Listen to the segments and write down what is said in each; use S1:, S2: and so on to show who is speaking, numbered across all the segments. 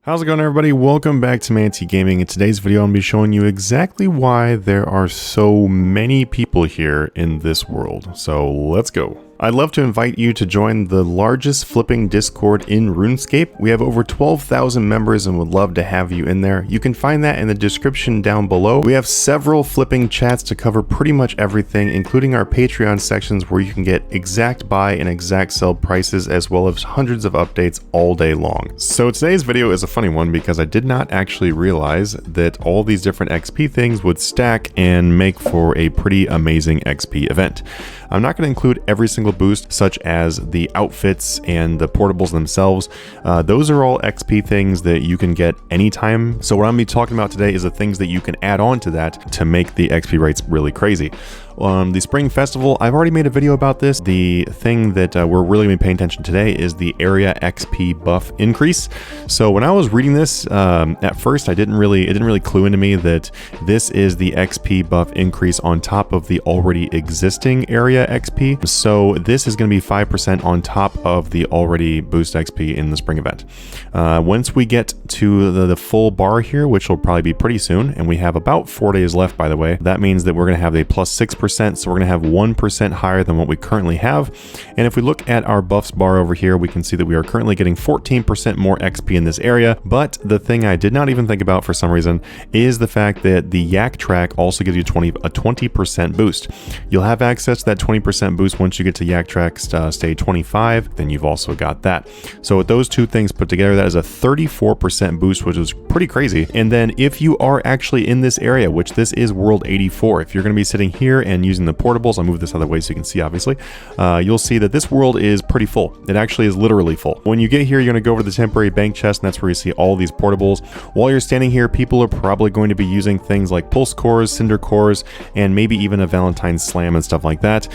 S1: How's it going, everybody? Welcome back to Manatee Gaming. In today's video, I'm going to be showing you exactly why there are so many people here in this world. So let's go. I'd love to invite you to join the largest flipping Discord in Runescape. We have over 12,000 members and would love to have you in there. You can find that in the description down below. We have several flipping chats to cover pretty much everything, including our Patreon sections where you can get exact buy and exact sell prices, as well as hundreds of updates all day long. So today's video is a funny one because I did not actually realize that all these different XP things would stack and make for a pretty amazing XP event. I'm not going to include every single boost, such as the outfits and the portables themselves. Those are all XP things that you can get anytime. So what I'm going to be talking about today is the things that you can add on to that to make the XP rates really crazy. The Spring Festival, I've already made a video about this. The thing that we're really going to be paying attention today is the area XP buff increase. So when I was reading this, at first it didn't really clue into me that this is the XP buff increase on top of the already existing area XP. So this is going to be 5% on top of the already boost XP in the spring event. Once we get to the full bar here, which will probably be pretty soon, and we have about 4 days left, by the way, that means that we're going to have a plus 6%. So we're going to have 1% higher than what we currently have. And if we look at our buffs bar over here, we can see that we are currently getting 14% more XP in this area. But the thing I did not even think about for some reason is the fact that the yak track also gives you a 20% boost. You'll have access to that 20% boost once you get to yak track stage 25. Then you've also got that. So with those two things put together, that is a 34% boost, which is pretty crazy. And then if you are actually in this area, which this is World 84, if you're going to be sitting here and using the portables, I'll move this other way so you can see, obviously, you'll see that this world is pretty full. It actually is literally full. When you get here, you're going to go over to the temporary bank chest, and that's where you see all these portables. While you're standing here, people are probably going to be using things like pulse cores, cinder cores, and maybe even a Valentine's slam and stuff like that.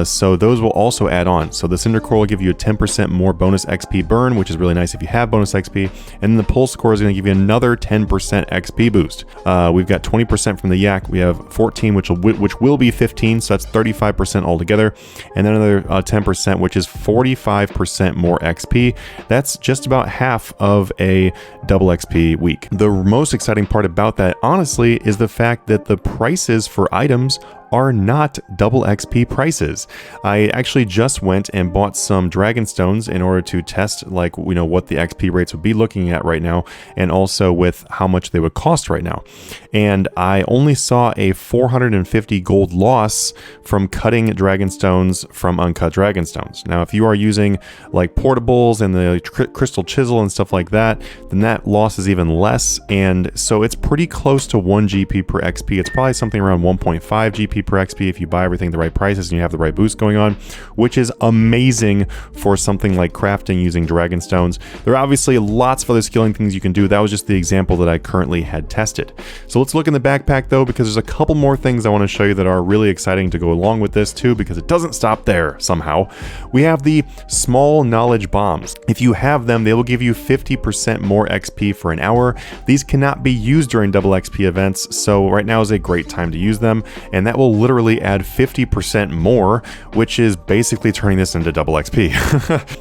S1: So those will also add on. So the cinder core will give you a 10% more bonus XP burn, which is really nice if you have bonus XP. And then the pulse core is going to give you another 10% XP boost. We've got 20% from the yak. We have 14, which will be 15, so that's 35% altogether, and then another 10%, which is 45% more XP. That's just about half of a double XP week. The most exciting part about that, honestly, is the fact that the prices for items are not double XP prices. I actually just went and bought some dragon stones in order to test, like, what the XP rates would be looking at right now, and also with how much they would cost right now. And I only saw a 450 gold loss from cutting dragon stones from uncut dragon stones. Now, if you are using like portables and the crystal chisel and stuff like that, then that loss is even less. And so it's pretty close to 1 GP per XP. It's probably something around 1.5 GP per XP if you buy everything the right prices and you have the right boost going on, which is amazing for something like crafting using dragon stones. There are obviously lots of other skilling things you can do. That was just the example that I currently had tested. So let's look in the backpack though, because there's a couple more things I want to show you that are really exciting to go along with this too, because it doesn't stop there somehow. We have the small knowledge bombs. If you have them, they will give you 50% more XP for an hour. These cannot be used during double XP events, so right now is a great time to use them, and that will literally add 50% more, which is basically turning this into double XP.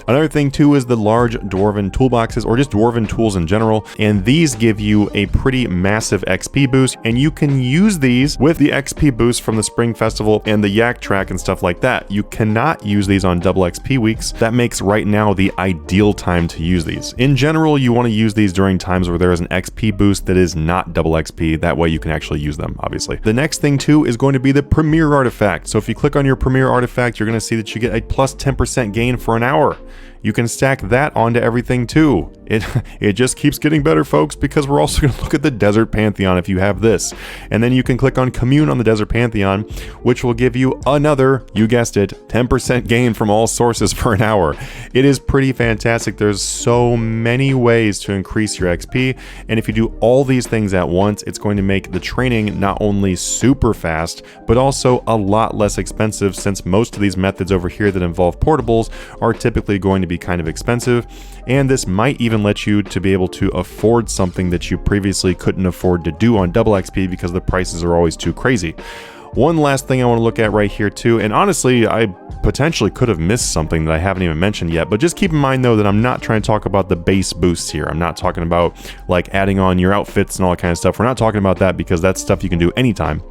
S1: Another thing too is the large dwarven toolboxes, or just dwarven tools in general, and these give you a pretty massive XP boost, and you can use these with the XP boost from the Spring Festival and the yak track and stuff like that. You cannot use these on double XP weeks. That makes right now the ideal time to use these. In general, you want to use these during times where there is an XP boost that is not double XP. That way you can actually use them, obviously. The next thing too is going to be the Premier artifact. So if you click on your Premier artifact, you're going to see that you get a plus 10% gain for an hour. You can stack that onto everything too. It just keeps getting better, folks, because we're also going to look at the Desert Pantheon if you have this. And then you can click on Commune on the Desert Pantheon, which will give you another, you guessed it, 10% gain from all sources for an hour. It is pretty fantastic. There's so many ways to increase your XP, and if you do all these things at once, it's going to make the training not only super fast, but also a lot less expensive, since most of these methods over here that involve portables are typically going to be kind of expensive, and this might even let you to be able to afford something that you previously couldn't afford to do on double XP because the prices are always too crazy. One last thing I want to look at right here too, and honestly, I potentially could have missed something that I haven't even mentioned yet, but just keep in mind though that I'm not trying to talk about the base boosts here. I'm not talking about like adding on your outfits and all that kind of stuff. We're not talking about that because that's stuff you can do anytime.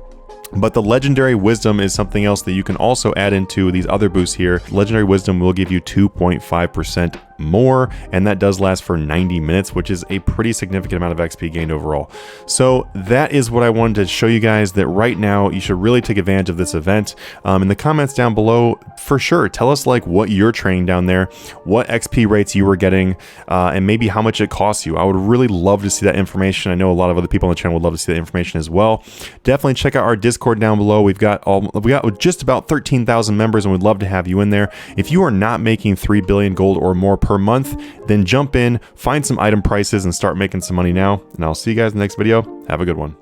S1: But the Legendary Wisdom is something else that you can also add into these other boosts here. Legendary Wisdom will give you 2.5% more, and that does last for 90 minutes, which is a pretty significant amount of XP gained overall. So that is what I wanted to show you guys, that right now you should really take advantage of this event. In the comments down below, for sure, tell us like what you're training down there, what XP rates you were getting, and maybe how much it costs you. I would really love to see that information. I know a lot of other people on the channel would love to see that information as well. Definitely check out our Discord down below. We got just about 13,000 members, and we'd love to have you in there. If you are not making 3 billion gold or more per month, then jump in, find some item prices, and start making some money now. And I'll see you guys in the next video. Have a good one.